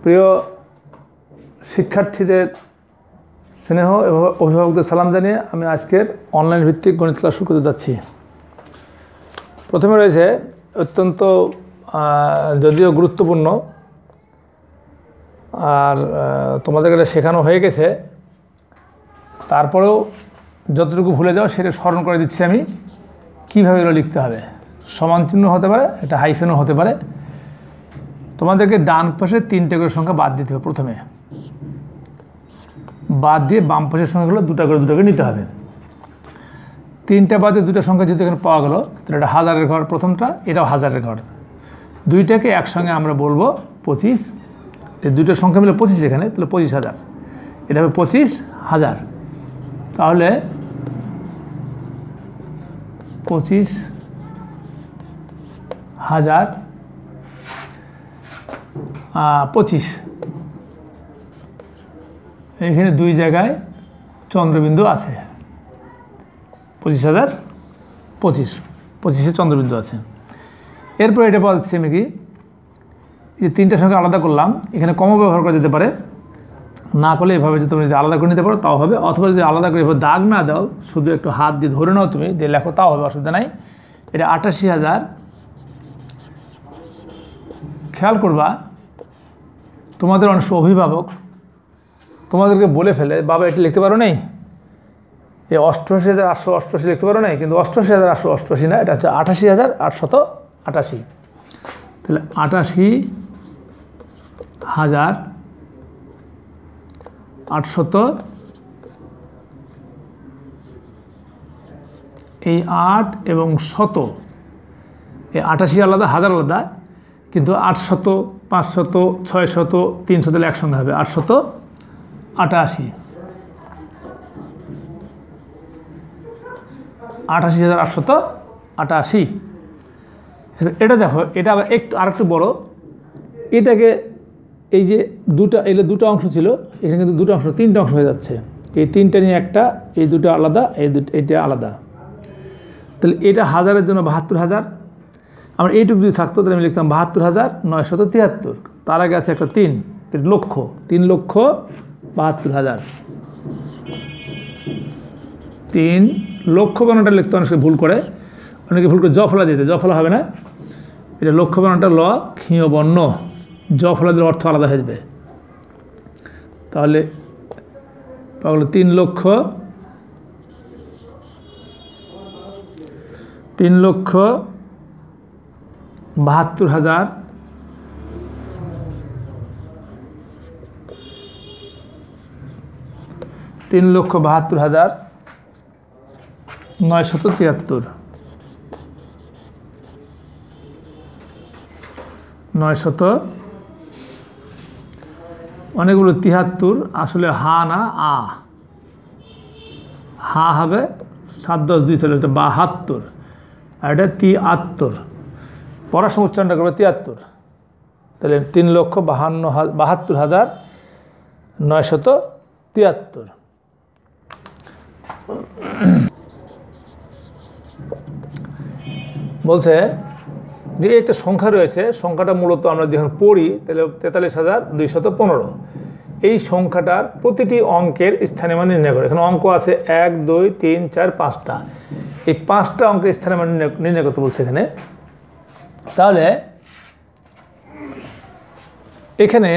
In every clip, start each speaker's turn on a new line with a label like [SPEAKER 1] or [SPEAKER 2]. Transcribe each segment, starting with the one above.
[SPEAKER 1] প্রিয় শিক্ষার্থীদের স্নেহ এবং অভিভাবকদের সালাম জানিয়ে আমি আজকের অনলাইন ভিত্তিক গণিত ক্লাস শুরু করতে যাচ্ছি। প্রথমে রয়েছে অত্যন্ত যদিও গুরুত্বপূর্ণ আর তোমাদের এটা শেখানো হয়ে গেছে, তারপরেও যতটুকু ভুলে যাও সেটা স্মরণ করে দিচ্ছি আমি কীভাবে এগুলো লিখতে হবে। সমান চিহ্ন হতে পারে, এটা হাইফেনও হতে পারে। তোমাদেরকে ডান পাশে 3টে করে সংখ্যা বাদ দিতে হবে। প্রথমে বাদ দিয়ে বাম পাশের সংখ্যাগুলো 2টা করে নিতে হবে। 3টা বাদে 2টা সংখ্যা যদি এখানে পাওয়া গেল তাহলে এটা হাজারের ঘর, প্রথমটা এটাও হাজারের ঘর। 2টাকে একসঙ্গে আমরা বলবো 25। এই 2টা সংখ্যা মিলে 25 এখানে, তাহলে 25,000। এটা হবে 25,000। তাহলে 25,000 25, এখানে 2 জায়গায় চন্দ্রবিন্দু আছে। 25,025 চন্দ্রবিন্দু আছে। এরপর এটা পাওয়া যাচ্ছে আমি কি যে 3টা সংখ্যা আলাদা করলাম, এখানে কমও ব্যবহার করা যেতে পারে, না করলে এভাবে যদি তুমি যদি আলাদা করে নিতে পারো তাও হবে, অথবা যদি আলাদা করে এভাবে দাগ না দাও, শুধু একটু হাত দিয়ে ধরে নাও তুমি যে লেখো, তাও হবে, অসুবিধা নাই। এটা 88,000। খেয়াল করবা তোমাদের অনেক অভিভাবক তোমাদেরকে বলে ফেলে, বাবা এটা লিখতে পারো নাই, এই 88,888 লিখতে পারো নাই, কিন্তু 88,888 না, এটা হচ্ছে 88,888। তাহলে 88,800, এই 8 এবং 100, এই 88 আলাদা, 1000 আলাদা, কিন্তু 800, 500, 600, 300 তাহলে একসঙ্গে হবে 888। 88,888। এটা দেখো, এটা আবার আরেকটু বড়। এটাকে এই যে এগুলো 2টা অংশ ছিল, এখানে কিন্তু 2টা অংশ 3টে অংশ হয়ে যাচ্ছে। এই 3টা নিয়ে একটা, এই 2টা আলাদা, এইটা আলাদা। তাহলে এটা হাজারের জন্য 72,000। আমার এইটুকু যদি থাকতো তাহলে আমি লিখতাম 72,973। তার আগে আছে একটা 3, লক্ষ, 3,72,000। 3 লক্ষ বানানটা লিখতে অনেকে ভুল করে, জফলা দিতে, জফলা হবে না, এটা লক্ষ বানানটা ল ক্ষীয় বর্ণ, জফলা দিলে অর্থ আলাদা হয়ে যাবে। তাহলে 3,72,000 3,72,973 অনেকগুলো 73, আসলে হা না আ, হা হবে 7 10 2, তাহলে এটা 72, আর এটা 73। পড়াশোনা উচ্চারণটা করবে 73। তাহলে 3,72,973। বলছে যে একটা সংখ্যা রয়েছে, সংখ্যাটা মূলত আমরা যখন পড়ি তাহলে 43,215। এই সংখ্যাটার প্রতিটি অঙ্কের স্থানীয় মান নির্ণয় করে। এখানে অঙ্ক আছে 1 2 3 4 5টা। এই 5টা অঙ্কের স্থানীয় মান নির্ণয় করতে বলছে এখানে। তাহলে এখানে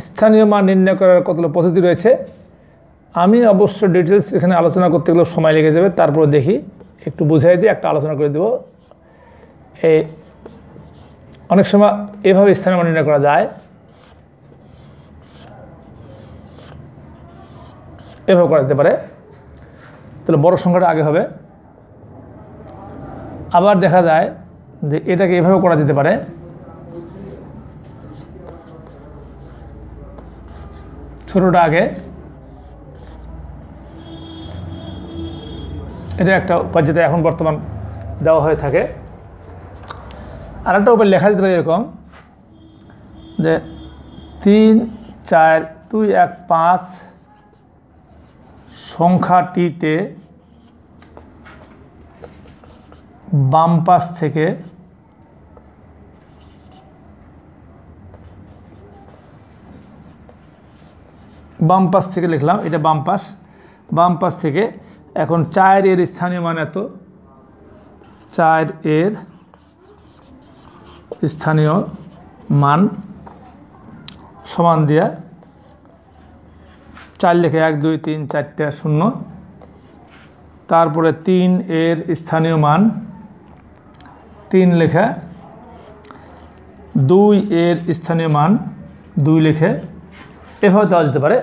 [SPEAKER 1] স্থানীয় মান নির্ণয় করার কতগুলো পদ্ধতি রয়েছে। আমি অবশ্য ডিটেলস এখানে আলোচনা করতে গেলে সময় লেগে যাবে, তারপর দেখি একটু বুঝাই দিয়ে একটা আলোচনা করে দেব। এই অনেক সময় এভাবে স্থানীয় মান নির্ণয় করা যায়, এভাবে করা যেতে পারে। তাহলে বড় সংখ্যাটা আগে হবে। আবার দেখা যায় যে এটাকে এভাবে করা যেতে পারে, ছোটটা আগে। এটা একটা উপায় যেটা এখন বর্তমান দেওয়া হয়ে থাকে। আর একটা উপায় লেখা যেতে পারে এরকম যে 3 4 2 1 5 সংখ্যাটিতে বাম পাশ থেকে লিখলাম, এটা বাম পাশ থেকে এখন 4 এর স্থানীয় মান এত, 4 এর স্থানীয় মান সমান দিয়া 4 লিখে 1 2 3 4টা 0, তারপরে 3 এর স্থানীয় মান 3 লেখা, 2 এর স্থানীয় মান 2 লিখে, এভাবে দেওয়া যেতে পারে।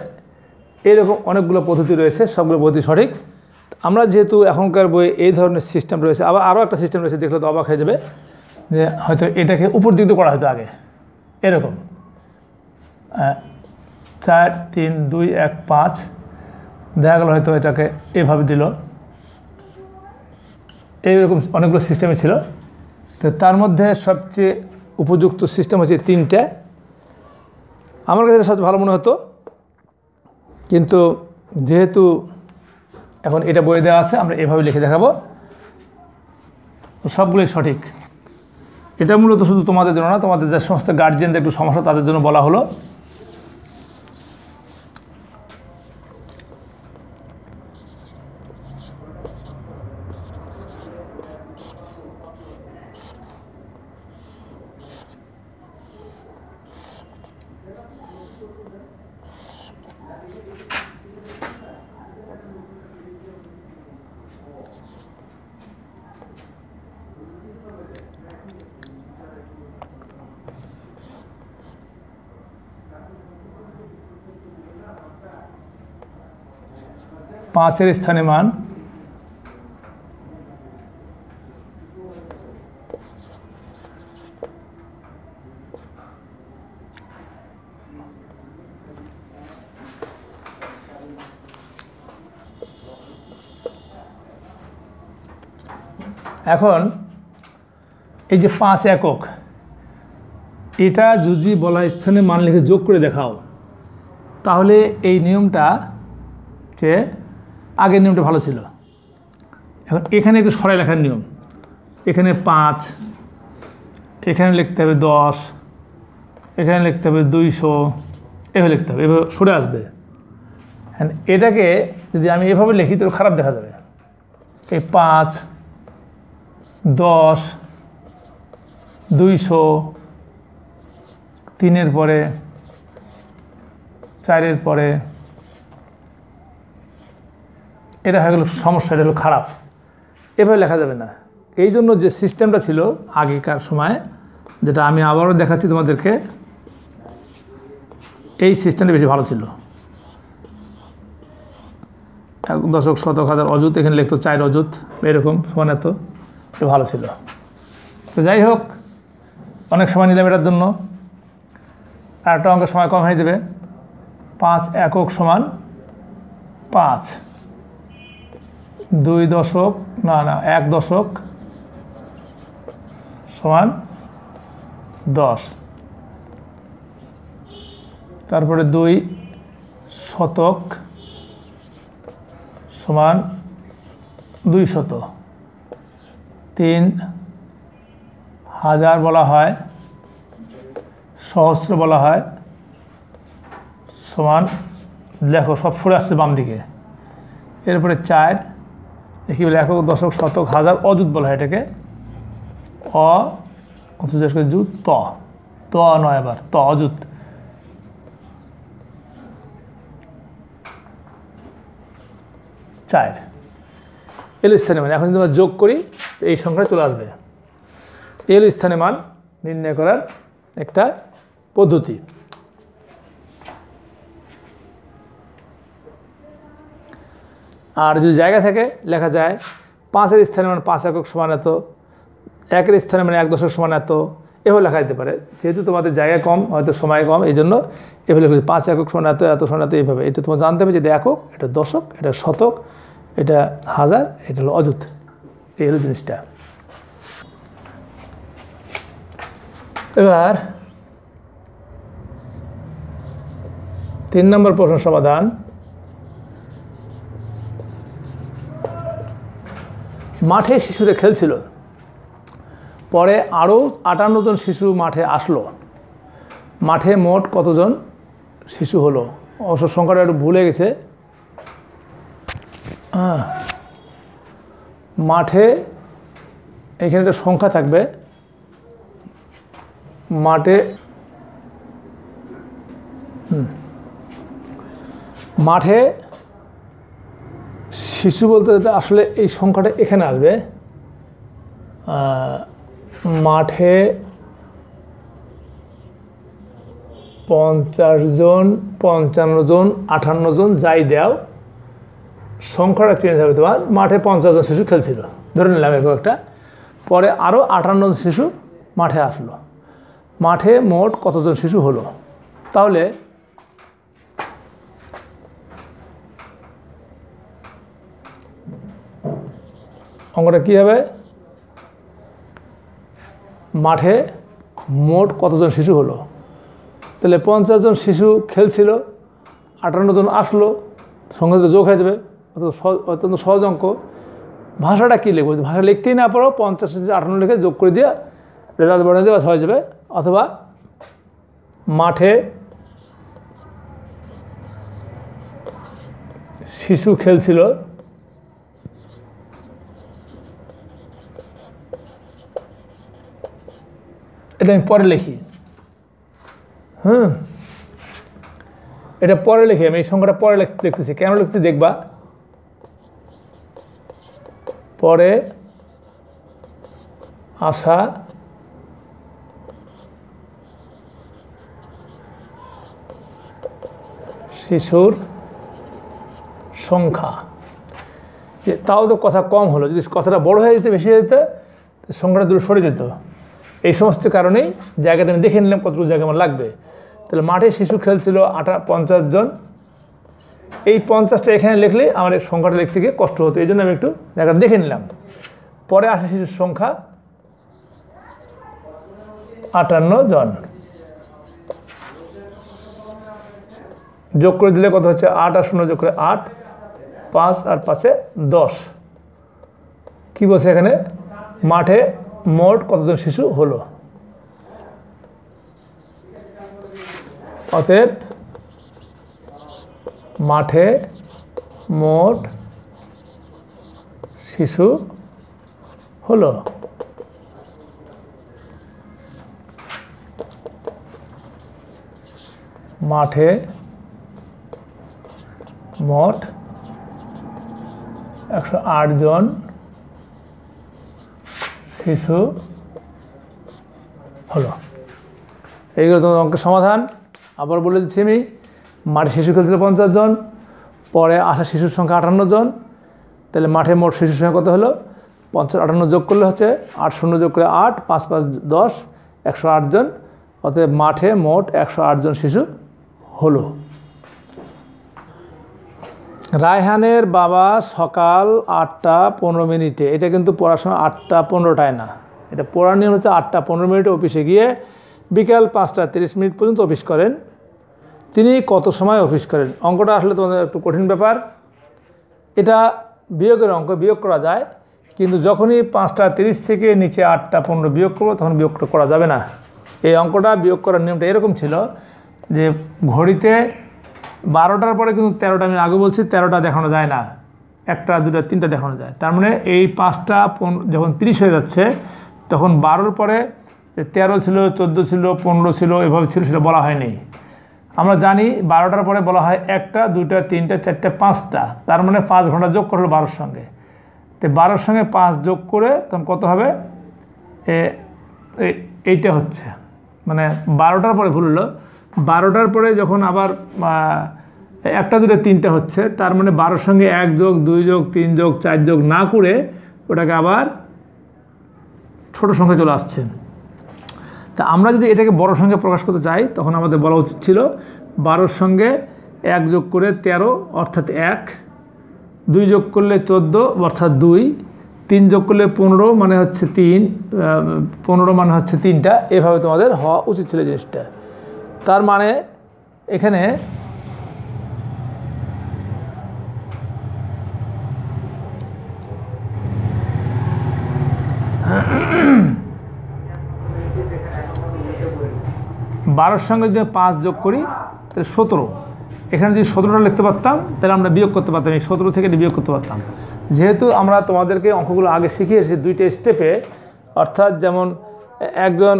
[SPEAKER 1] এরকম অনেকগুলো পদ্ধতি রয়েছে, সবগুলো পদ্ধতি সঠিক। আমরা যেহেতু এখনকার বইয়ে এই ধরনের সিস্টেম রয়েছে, আবার আরও একটা সিস্টেম রয়েছে, দেখলে তো অবাক হয়ে যাবে, যে হয়তো এটাকে উপর দিক দিয়ে করা হতো আগে, এরকম 4 3 2 1 5, দেখা গেল হয়তো এটাকে এভাবে দিল, এইরকম অনেকগুলো সিস্টেমই ছিল। তো তার মধ্যে সবচেয়ে উপযুক্ত সিস্টেম হচ্ছে 3টা। আমার কাছে সবচেয়ে ভালো মনে হতো, কিন্তু যেহেতু এখন এটা বইয়ে দেওয়া আছে, আমরা এভাবে লিখে দেখাবো, সবগুলোই সঠিক। এটা মূলত শুধু তোমাদের জন্য না, তোমাদের যে সমস্ত গার্জিয়ানদের একটু সমস্যা তাদের জন্য বলা হলো। পাঁচের স্থানে মান এখন এই যে 5 একক, এটা যদি বলা স্থানে মান লিখে যোগ করে দেখাও, তাহলে এই নিয়মটা যে আগের নিয়মটা ভালো ছিল। এখন এখানে একটু সরাই লেখার নিয়ম, এখানে 5, এখানে লিখতে হবে 10, এখানে লিখতে হবে 200, এভাবে লিখতে হবে, এভাবে সরে আসবে। এটাকে যদি আমি এভাবে লিখি তো খারাপ দেখা যাবে। এই 5 10 200, 3-এর পরে 4-এর পরে, এটা হয়ে গেল সমস্যা, এটা হলো খারাপ, এভাবে লেখা যাবে না। এই জন্য যে সিস্টেমটা ছিল আগেকার সময়, যেটা আমি আবারও দেখাচ্ছি তোমাদেরকে, এই সিস্টেমটা বেশি ভালো ছিল। 1 দশক শতক হাজার অযুত, এখানে লিখতো 4 অযুত, এরকম সমান এত, ভালো ছিল। তো যাই হোক, অনেক সময় নিলাম এটার জন্য, আর একটা অঙ্কের সময় কম হয়ে যাবে। 5 একক সমান 5, 2 দশক না 1 দশক সমান 10, তারপরে 2 শতক সমান 200, 3000 বলা হয়, সহস্র বলা হয়, সমান, দেখো সব সরে আসছে বাম দিকে। এরপরে 4, কী বলে একক দশক শতক হাজার অযুত বলা হয় এটাকে, যুত, ত নয়, আবার ত অযুত। 4 এল স্থানে মান, এখন যদি আমরা যোগ করি এই সংখ্যায় চলে আসবে। এল স্থানে মান নির্ণয় করার একটা পদ্ধতি। আর যদি জায়গা থাকে লেখা যায় 5-এর স্থানে মান 5 একক সমান এত, 1-এর স্থানে মানে 1 দশক সমান এত, এভাবে লেখা যেতে পারে। যেহেতু তোমাদের জায়গা কম, হয়তো সময় কম, এই জন্য এভাবে লেখা 5 একক সমান এত, এত সমান এত, এইভাবে। এটা তোমার জানতে হবে যে এটা একক, এটা দশক, এটা শতক, এটা হাজার, এটা হলো অযুত। এই হলো জিনিসটা। এবার 3 নম্বর প্রশ্ন সমাধান। মাঠে শিশুরা খেলছিল, পরে আরও 58 জন শিশু মাঠে আসলো। মাঠে মোট কতজন শিশু হলো? অবশ্য সংখ্যাটা একটু ভুলে গেছে। মাঠে এখানে একটা সংখ্যা থাকবে, মাঠে শিশু বলতে আসলে এই সংখ্যাটা এখানে আসবে। মাঠে 50 জন, 55 জন, 58 জন, যাই দাও, সংখ্যাটা চেঞ্জ হবে তোমার। মাঠে 50 জন শিশু খেলছিল ধরে নিলাম এরকম একটা। পরে আরও 58 জন শিশু মাঠে আসলো। মাঠে মোট কতজন শিশু হলো? তাহলে অঙ্কটা কী হবে? মাঠে মোট কতজন শিশু হলো? তাহলে 50 জন শিশু খেলছিল, 58 জন আসলো, সঙ্গে তো যোগ হয়ে যাবে। অত্যন্ত সহজ অঙ্ক। ভাষাটা কী লিখবো? ভাষা লিখতেই না পারো, 50 থেকে 58 লিখে যোগ করে দিয়ে রেজাল্ট বানিয়ে দেওয়া হয়ে যাবে। অথবা মাঠে শিশু খেলছিল, এটা আমি পরে লিখি। এটা পরে লিখি, আমি এই সংখ্যাটা পরে লিখতেছি। কেন লিখছি দেখবা। পরে আসা শিশুর সংখ্যা। যে তাও তো কথা কম হলো, যদি কথাটা বড় হয়ে যেত, বেশি হয়ে যেত, সংখ্যাটা দূরে সরে যেত। এই সমস্ত কারণেই জায়গাটা আমি দেখে নিলাম কতটুকু জায়গা আমার লাগবে। তাহলে মাঠে শিশু খেলছিল 50 জন। এই 50টা এখানে লিখলেই আমার এই সংখ্যাটা লিখতে গিয়ে কষ্ট হতো, এই জন্য আমি একটু জায়গাটা দেখে নিলাম। পরে আসা শিশুর সংখ্যা 58 জন। যোগ করে দিলে কত হচ্ছে? 8 আর 0 যোগ করে 8, 5 আর 5-এ 10। কী বলছে এখানে? মাঠে মোট কতজন শিশু হলো? অতএব মাঠে মোট শিশু হলো। মাঠে মোট 108 জন শিশু হলো। এইগুলো তোমার অঙ্কের সমাধান। আবার বলে দিচ্ছি আমি, মাঠে শিশু খেলছিল 50 জন, পরে আসা শিশুর সংখ্যা 58 জন। তাহলে মাঠে মোট শিশুর সংখ্যা কত হলো? 50 58 যোগ করলে হচ্ছে 8 0 যোগ করে 8, 5 5 10, 108 জন। অতএব মাঠে মোট 108 জন শিশু হলো। রায়হানের বাবা সকাল 8টা 15 মিনিটে, এটা কিন্তু পড়াশোনা 8টা 15টায় না, এটা পড়ার নিয়ম হচ্ছে 8টা 15 মিনিটে অফিসে গিয়ে বিকাল 5টা 30 মিনিট পর্যন্ত অফিস করেন। তিনি কত সময় অফিস করেন? অঙ্কটা আসলে তোমাদের একটু কঠিন ব্যাপার। এটা বিয়োগের অঙ্ক, বিয়োগ করা যায়, কিন্তু যখনই 5টা 30 থেকে নিচে 8টা 15 বিয়োগ করবো তখন বিয়োগটা করা যাবে না। এই অঙ্কটা বিয়োগ করার নিয়মটা এরকম ছিল যে ঘড়িতে 12টার পরে কিন্তু 13টা, আমি আগে বলছি 13টা দেখানো যায় না, 1টা 2টা 3টা দেখানো যায়। তার মানে এই 5টা যখন 30 হয়ে যাচ্ছে তখন 12র পরে 13 ছিল, 14 ছিল, 15 ছিল, এভাবে ছিল, সেটা বলা হয়নি। আমরা জানি 12টার পরে বলা হয় 1টা 2টা 3টা 4টা 5টা, তার মানে 5 ঘন্টা যোগ করলো 12-র সঙ্গে। তো 12-র সঙ্গে 5 যোগ করে তখন কত হবে? এইটা হচ্ছে, মানে 12টার পরে ভুল হলো, 12টার পরে যখন আবার 1টা 2টা 3টা হচ্ছে, তার মানে 12-র সঙ্গে 1 যোগ 2 যোগ 3 যোগ 4 যোগ না করে ওটাকে আবার ছোট সংখ্যা চলে আসছে। তা আমরা যদি এটাকে বড় সংখ্যা প্রকাশ করতে চাই তখন আমাদের বলা উচিত ছিল 12-র সঙ্গে 1 যোগ করে 13 অর্থাৎ 1, 2 যোগ করলে 14 অর্থাৎ 2, 3 যোগ করলে 15 মানে হচ্ছে 3, 15 মানে হচ্ছে 3টা। এভাবে তোমাদের হওয়া উচিত ছিল জিনিসটা। তার মানে এখানে 12-র সঙ্গে যদি 5 যোগ করি তাহলে 17। এখানে যদি 17টা লিখতে পারতাম তাহলে আমরা বিয়োগ করতে পারতাম, এই 17 থেকে বিয়োগ করতে পারতাম। যেহেতু আমরা তোমাদেরকে অঙ্কগুলো আগে শিখিয়েছি 2টা স্টেপে, অর্থাৎ যেমন একজন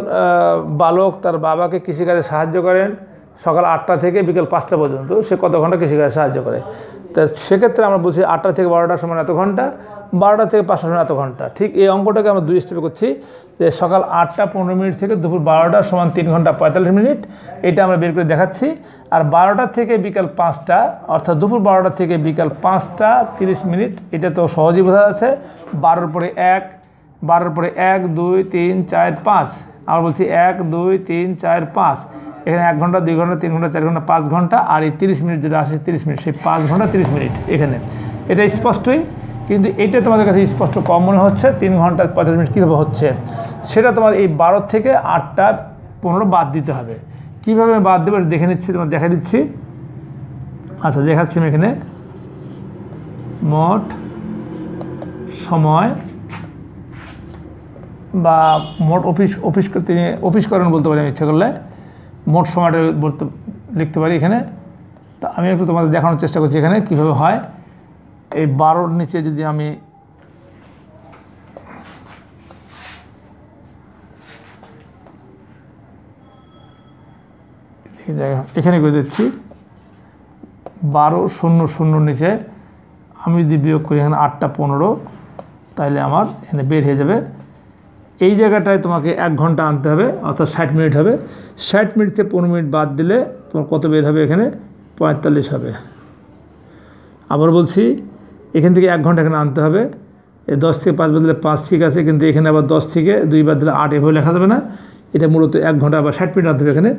[SPEAKER 1] বালক তার বাবাকে কৃষিকাজে সাহায্য করেন সকাল 8টা থেকে বিকেল 5টা পর্যন্ত, সে কত ঘন্টা কৃষিকাজে সাহায্য করে। তা সেক্ষেত্রে আমরা বলছি 8টা থেকে 12টা সমান এত ঘন্টা, 12টা থেকে 5টা সমান এত ঘন্টা। ঠিক এই অঙ্কটাকে আমরা 2 স্টেপে করছি, যে সকাল 8টা 15 মিনিট থেকে দুপুর 12টা সমান 3 ঘন্টা 45 মিনিট, এটা আমরা বের করে দেখাচ্ছি। আর 12টা থেকে বিকাল 5টা, অর্থাৎ দুপুর 12টা থেকে বিকাল 5টা 30 মিনিট, এটা তো সহজেই বোঝা যাচ্ছে। 12-র পরে 1, 12-র পরে 1 2 3 4 5, আমরা বলছি 1 2 3 4 5, এখানে 1 ঘন্টা 2 ঘন্টা 3 ঘন্টা 4 ঘন্টা 5 ঘন্টা, আর এই 30 মিনিট যেটা আসে 30 মিনিট, সেই 5 ঘন্টা 30 মিনিট এখানে। এটা স্পষ্টই, কিন্তু এটা তোমাদের কাছে স্পষ্ট কম মনে হচ্ছে। 3 ঘন্টা 35 মিনিট কীভাবে হচ্ছে সেটা তোমার এই 12 থেকে 8টা 15 বাদ দিতে হবে। কীভাবে বাদ দেবে দেখে নিচ্ছি, তোমার দেখা দিচ্ছি। আচ্ছা, দেখাচ্ছি আমি এখানে মোট সময় বা মোট অফিস করেন বলতে পারি আমি, ইচ্ছা করলে মোট সময়টা বলতে লিখতে পারি এখানে। তা আমি একটু তোমাদের দেখানোর চেষ্টা করছি এখানে কীভাবে হয়। এই 12-র নিচে যদি আমি এখানে করে দিচ্ছি 12-0-0 নিচে আমি যদি বিয়োগ করি এখানে 8টা 15, তাহলে আমার এখানে বের হয়ে যাবে। এই জায়গাটায় তোমাকে 1 ঘন্টা আনতে হবে, অর্থাৎ 60 মিনিট হবে। 60 মিনিট থেকে 15 মিনিট বাদ দিলে তোমার কত বের হবে? এখানে 45 হবে। আবার বলছি, এখান থেকে 1 ঘন্টা এখানে আনতে হবে। এই 10 থেকে 5 বাদ দিলে 5, ঠিক আছে, কিন্তু এখানে আবার 10 থেকে 2 বাদ দিলে 8, এভাবে লেখা যাবে না। এটা মূলত 1 ঘন্টা আবার 60 মিনিট আনতে হবে এখানে।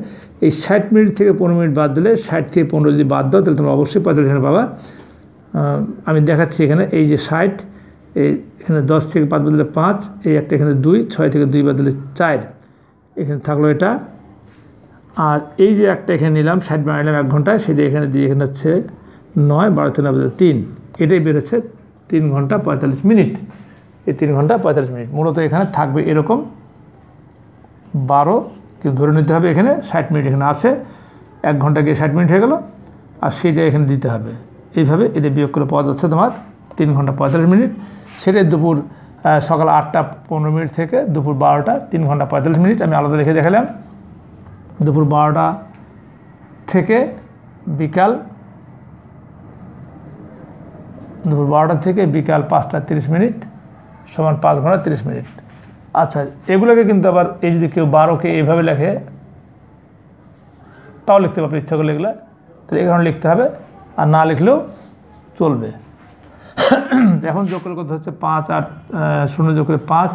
[SPEAKER 1] এই 60 মিনিট থেকে 15 মিনিট বাদ দিলে 60 থেকে 15 যদি বাদ দাও তাহলে তোমরা অবশ্যই 45 এখানে পাবা। আমি দেখাচ্ছি এখানে, এই যে 60, এখানে 10 থেকে 5 বাদ দিলে 5, এই একটা এখানে 2, 6 থেকে 2 বাদ দিলে 4, এখানে থাকলো এটা। আর এই যে একটা এখানে নিলাম 60 বানাইলাম 1 ঘন্টায়, সেটা এখানে দিয়ে এখানে হচ্ছে 9, 12 থেকে 9 বাদ 3, এটাই বের হচ্ছে 3 ঘন্টা 45 মিনিট। এই 3 ঘন্টা 45 মিনিট মূলত এখানে থাকবে এরকম 12, কিন্তু ধরে নিতে হবে এখানে 60 মিনিট এখানে আছে, 1 ঘন্টা গিয়ে 60 মিনিট হয়ে গেল, আর সেটা এখানে দিতে হবে। এইভাবে এটা বিয়োগ করে পাওয়া যাচ্ছে তোমার 3 ঘন্টা 45 মিনিট। সেটাই দুপুর সকাল 8টা 15 মিনিট থেকে দুপুর 12টা 3 ঘন্টা 45 মিনিট। আমি আলাদা লিখে দেখালাম। দুপুর 12টা থেকে বিকাল 5টা 30 মিনিট সমান 5 ঘন্টা 30 মিনিট। আচ্ছা, এগুলোকে কিন্তু আবার এই যদি কেউ 12কে এইভাবে লেখে তাও লিখতে পারবে, ইচ্ছা করলে এগুলো, তাহলে এখানে লিখতে হবে, আর না লিখলেও চলবে। এখন যোগ করে করতে হচ্ছে 5 আর 0 যোগ করে 5,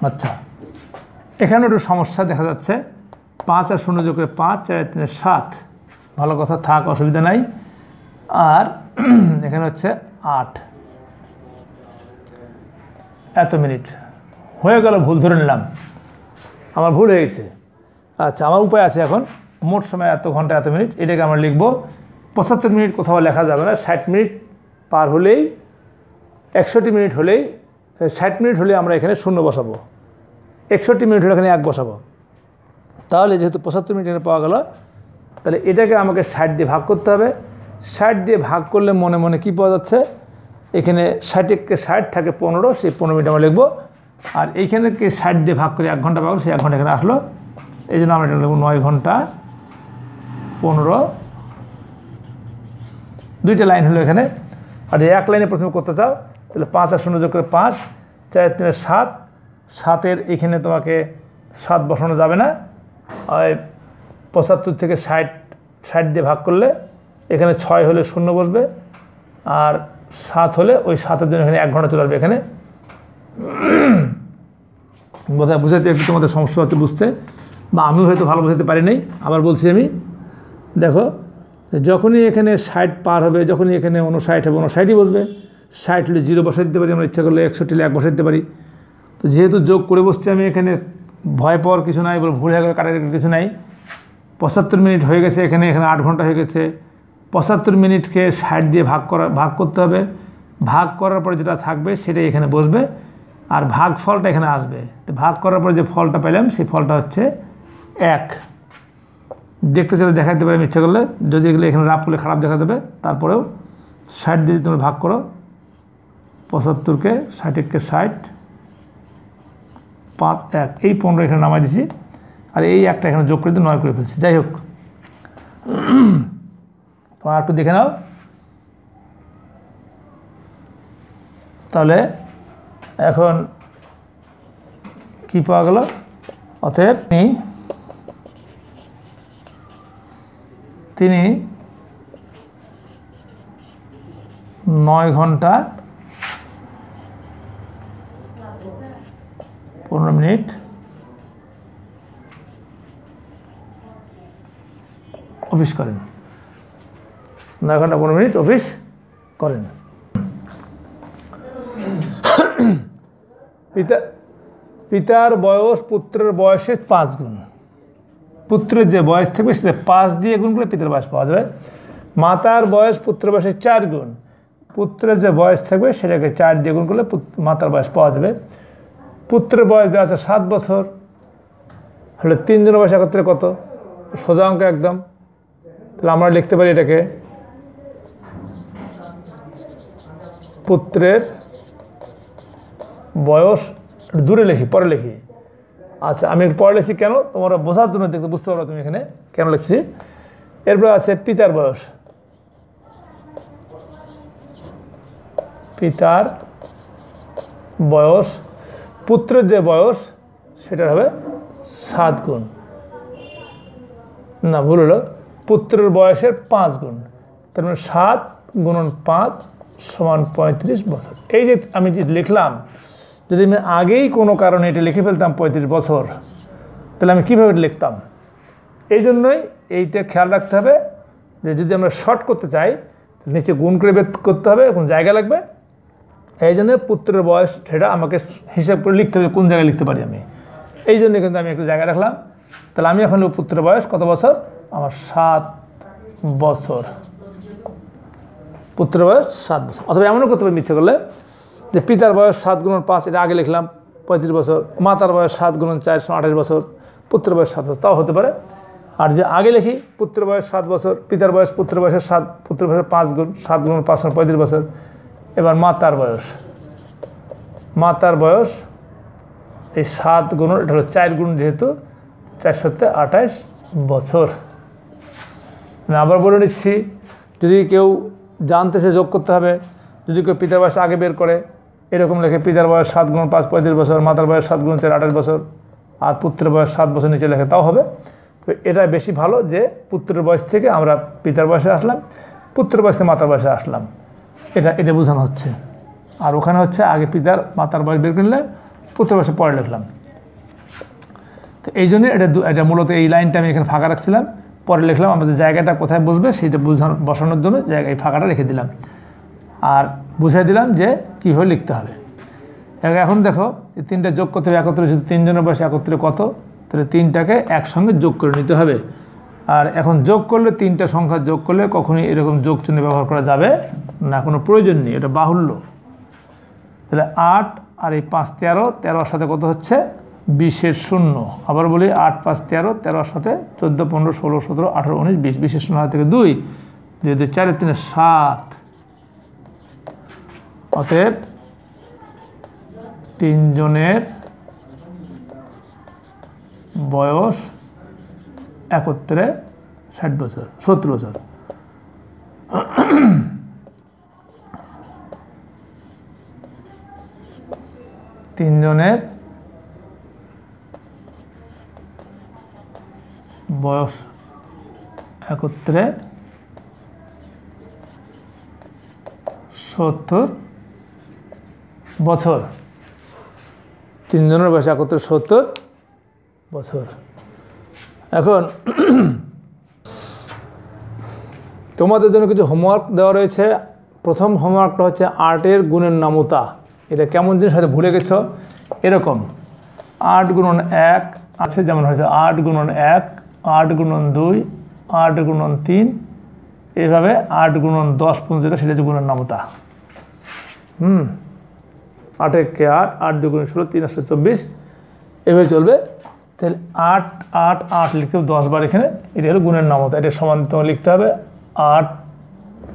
[SPEAKER 1] আচ্ছা এখানে একটু সমস্যা দেখা যাচ্ছে। 5 আর 0 যোগ করে 5, 4 আর 3 7, ভালো কথা, থাক, অসুবিধা নাই। আর এখানে হচ্ছে 8 এত মিনিট হয়ে গেল, ভুল ধরে নিলাম, আমার ভুল হয়ে গেছে। আচ্ছা, আমার উপায় আছে এখন, মোট সময় এত ঘন্টা এত মিনিট, এটাকে আমরা লিখব 75 মিনিট, কোথাও লেখা যাবে না। 60 মিনিট পার হলেই 61 মিনিট হলেই 60 মিনিট হলে আমরা এখানে 0 বসাবো, 61 মিনিট হলে এখানে 1 বসাবো। তাহলে যেহেতু 75 মিনিট এখানে পাওয়া গেল, তাহলে এটাকে আমাকে 60 দিয়ে ভাগ করতে হবে। 60 দিয়ে ভাগ করলে মনে মনে কী পাওয়া যাচ্ছে? এখানে 60কে 60 থাকে 15, সেই 15 মিনিট আমরা লিখবো। আর এইখানেকে 60 দিয়ে ভাগ করে 1 ঘন্টা পাবো, সেই 1 ঘন্টা এখানে আসলো। এই জন্য আমরা এটা লিখবো 9 ঘন্টা 15, 2টা লাইন হলো এখানে। আর এই 1 লাইনে প্রথমে করতে চাও তাহলে 5 আর 0 যোগ করে 5, 4 আর 3 7, 7-এর এখানে তোমাকে 7 বসানো যাবে না। 75 থেকে 60 দিয়ে ভাগ করলে এখানে 6 হলে 0 বসবে, আর 7 হলে ওই 7-এর জন্য এখানে 1 ঘন্টা চলে আসবে এখানে। বোধহয় বুঝাতে একটু তোমাদের সমস্যা হচ্ছে বুঝতে, বা আমিও হয়তো ভালো বুঝাতে পারি নাই। আবার বলছি আমি, দেখো যখনই এখানে 60 পার হবে, যখনই এখানে 59 হবে, 59ই বসবে। 60 হলে 0 বসাই দিতে পারি, আমরা ইচ্ছা করলে 61 হলে 1 বসাই দিতে পারি। তো যেহেতু যোগ করে বসছি আমি, এখানে ভয় পাওয়ার কিছু নাই, ভুল হয়ে গেলে কাটাকাটির কিছু নাই। 75 মিনিট হয়ে গেছে, এখানে 8 ঘন্টা হয়ে গেছে। 75 মিনিটকে 60 দিয়ে ভাগ করতে হবে। ভাগ করার পরে যেটা থাকবে সেটাই এখানে বসবে। আর ভাগফলটা এখানে আসবে। তো ভাগ করার পরে যে ফলটা পেলাম সেই ফলটা হচ্ছে 1। দেখতে চাইলে দেখাতে পারি ইচ্ছা করলে, যদি এগুলো এখানে রাফ করলে খারাপ দেখা যাবে, তারপরেও 60 দিয়ে তোমরা ভাগ করো, 75কে 60কে 60, 5 1, এই 15 এখানে নামাই দিছি, আর এই একটা এখানে যোগ করে দিয়ে 9 করে ফেলছি। যাই হোক, তোমরা একটু দেখে নাও। তাহলে এখন কি পাওয়া গেল? অতএব তিনি 9 ঘন্টা 15 মিনিট অফিস করেন। 9 ঘন্টা 15 মিনিট অফিস করেন। পিতার বয়স পুত্রের বয়সের 5 গুণ। পুত্রের যে বয়স থাকবে সেটা 5 দিয়ে গুণ করলে পিতার বয়স পাওয়া যাবে। মাতার বয়স পুত্রের বয়সের 4 গুণ। পুত্রের যে বয়স থাকবে সেটাকে 4 দিয়ে গুণ করলে মাতার বয়স পাওয়া যাবে। পুত্রের বয়স দেওয়া আছে 7 বছর, হলে 3 জনের বয়স একত্রে কত? সোজা অঙ্ক একদম। তাহলে আমরা লিখতে পারি এটাকে পুত্রের বয়স, দূরে লিখি পরে লিখি। আচ্ছা, আমি একটু পরে লিখছি কেন, তোমরা বোঝার জন্য দেখতে বুঝতে পারো তুমি এখানে কেন লিখছি। এরপর আছে পিতার বয়স। পিতার বয়স পুত্রের যে বয়স সেটা হবে 7 গুণ, না ভুল হলো, পুত্রের বয়সের 5 গুণ। তার মানে 7 গুণন 5 সমান 35 বছর। এই যে আমি যে লিখলাম, যদি আমি আগেই কোনো কারণে এটা লিখে ফেলতাম 35 বছর, তাহলে আমি কীভাবে লিখতাম? এই জন্যই এইটা খেয়াল রাখতে হবে যে যদি আমরা শর্ট করতে চাই নিচে গুণ করে বের করতে হবে, কোন জায়গা লাগবে। এই জন্য পুত্রের বয়স সেটা আমাকে হিসাব করে লিখতে হবে, কোন জায়গায় লিখতে পারি আমি। এই জন্য কিন্তু আমি একটু জায়গায় রাখলাম। তাহলে আমি এখন পুত্রের বয়স কত বছর? আমার 7 বছর। পুত্রের বয়স 7 বছর। অথবা এমনও করতে পারি ইচ্ছে করলে যে পিতার বয়স 7 গুণন 5, এটা আগে লিখলাম 35 বছর। মাতার বয়স 7 গুণন 4 28 বছর। পুত্রের বয়স 7 বছর, তাও হতে পারে। আর যে আগে লিখি পুত্রের বয়স 7 বছর, পিতার বয়স পুত্রের বয়সের 7, পুত্রের বয়সের 5 গুণ, 7 গুণন 5 35 বছর। এবার মাতার বয়স, মাতার বয়স এই 7 গুণ, এটা হলো 4 গুণ, যেহেতু 4 7 28 বছর। আমি আবার বলে নিচ্ছি, যদি কেউ জানতেছে যোগ করতে হবে, যদি কেউ পিতার বয়স আগে বের করে এরকম লেখে পিতার বয়স 7 গুণ 5 35 বছর, মাতার বয়স 7 গুণ 4 28 বছর, আর পুত্রের বয়স 7 বছর নিচে লেখে, তাও হবে। তো এটা বেশি ভালো যে পুত্রের বয়স থেকে আমরা পিতার বয়সে আসলাম, পুত্রের বয়স থেকে মাতার বয়সে আসলাম, এটা বোঝানো হচ্ছে। আর ওখানে হচ্ছে আগে পিতার মাতার বয়স বের করলে পুত্রের বয়সে পরে লিখলাম। তো এই জন্য এটা মূলত এই লাইনটা আমি এখানে ফাঁকা রাখছিলাম, পরে লিখলাম। আমাদের জায়গাটা কোথায় বসবে সেইটা বসানোর জন্য এই ফাঁকাটা রেখে দিলাম, আর বুঝাই দিলাম যে কীভাবে লিখতে হবে। এখন দেখো এই 3টা যোগ করতে হবে একত্রে। যদি 3 জনের বয়স একত্রে কত, তাহলে 3টাকে একসঙ্গে যোগ করে নিতে হবে। আর এখন যোগ করলে 3টা সংখ্যা যোগ করলে কখনই এরকম যোগ চিহ্ন ব্যবহার করা যাবে না, কোনো প্রয়োজন নেই, এটা বাহুল্য। তাহলে 8 আর এই 5 13, 13 সাথে কত হচ্ছে 20-এর 0। আবার বলি 8 5 13, 13 সাথে 14 15 16 17 18 19 20, 20-এর 0 থেকে 2, 2 2 4 3 7। অতএব 3 জনের বয়স একত্রে 60 বছর 70 বছর। 3 জনের বয়স একত্রে 70 বছর। 3 জনের বয়স একত্রে 70 বছর। এখন তোমাদের জন্য কিছু হোমওয়ার্ক দেওয়া রয়েছে। প্রথম হোমওয়ার্কটা হচ্ছে 8-এর গুণের নামতা। এটা কেমন জিনিস হয়তো ভুলে গেছো। এরকম 8 গুণন 1 আছে, যেমন হয়েছে 8 গুণন 1, 8 গুণন 2, 8 গুণন 3, এইভাবে 8 গুণন 10 পর্যন্ত, সেটা হচ্ছে গুণের নামতা। 8 × 8, 8 × 2 = 16, 3 × 8 = 24, এভাবে চলবে। তাহলে 8 8 8 লিখতে হবে 10 বার এখানে, এটা হলো গুণের নামতা। এটা সমান তোমার লিখতে হবে 8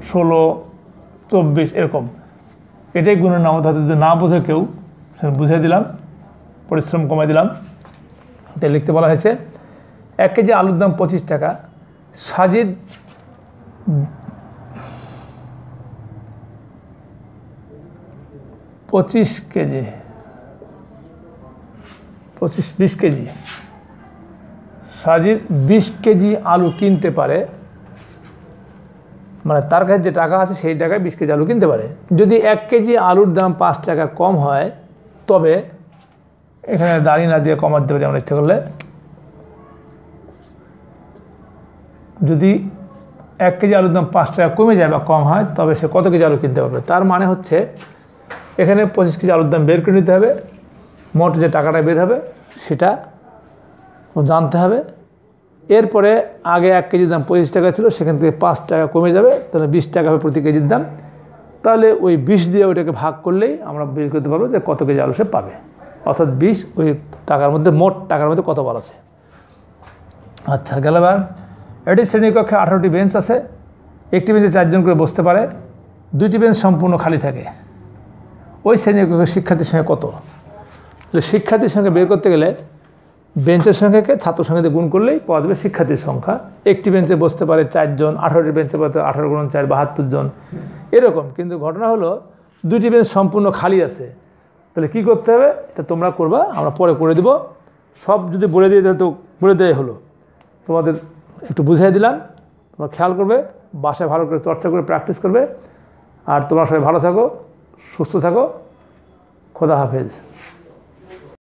[SPEAKER 1] 16 24 এরকম, এটাই গুণের নামতা। যদি না বোঝে কেউ বুঝিয়ে দিলাম, পরিশ্রম কমাই দিলাম। তাই লিখতে বলা হয়েছে 1 কেজি আলুর দাম 25 টাকা, Sajid 20 KG 20 KG, Sajid 20 KG আলু কিনতে পারে, মানে তার কাছে যে টাকা আছে সেই টাকায় 20 কেজি আলু কিনতে পারে। যদি 1 কেজি আলুর দাম 5 টাকা কম হয়, তবে এখানে দাঁড়িয়ে না দিয়ে কমাতে দেবে যেমন ইচ্ছে করলে। যদি 1 কেজি আলুর দাম 5 টাকা কমে যায় বা কম হয়, তবে সে কত কেজি আলু কিনতে পারবে। তার মানে হচ্ছে এখানে 25 কেজি আলুর দাম বের করে নিতে হবে, মোট যে টাকাটা বের হবে সেটা জানতে হবে। এরপরে আগে 1 কেজির দাম 25 টাকা ছিল, সেখান থেকে 5 টাকা কমে যাবে, তাহলে 20 টাকা হবে প্রতি কেজির দাম। তাহলে ওই 20 দিয়ে ওইটাকে ভাগ করলেই আমরা বের করতে পারবো যে কত কেজি আলু সে পাবে, অর্থাৎ 20 ওই টাকার মধ্যে, মোট টাকার মধ্যে কত বার আছে। আচ্ছা, গেল এবার। এটি শ্রেণীকক্ষে 18টি বেঞ্চ আছে, একটি বেঞ্চে 4 জন করে বসতে পারে, 2টি বেঞ্চ সম্পূর্ণ খালি থাকে। ওই শ্রেণীকক্ষে শিক্ষার্থীর সংখ্যা কত? তাহলে শিক্ষার্থীর সংখ্যা বের করতে গেলে বেঞ্চের সংখ্যাকে ছাত্র সংখ্যা দিয়ে গুণ করলেই পাওয়া যাবে শিক্ষার্থীর সংখ্যা। একটি বেঞ্চে বসতে পারে 4 জন, 18টি বেঞ্চে বসতে 18 × 4 72 জন এরকম। কিন্তু ঘটনা হলো 2টি বেঞ্চ সম্পূর্ণ খালি আছে। তাহলে কী করতে হবে, এটা তোমরা করবা, আমরা পরে করে দেব। সব যদি বলে দিয়ে তাহলে তো বলে দেওয়াই হলো, তোমাদের একটু বুঝিয়ে দিলাম। তোমরা খেয়াল করবে, বাসায় ভালো করে চর্চা করে প্র্যাকটিস করবে। আর তোমরা সবাই ভালো থাকো, সুস্থ থাকো। খোদা হাফেজ।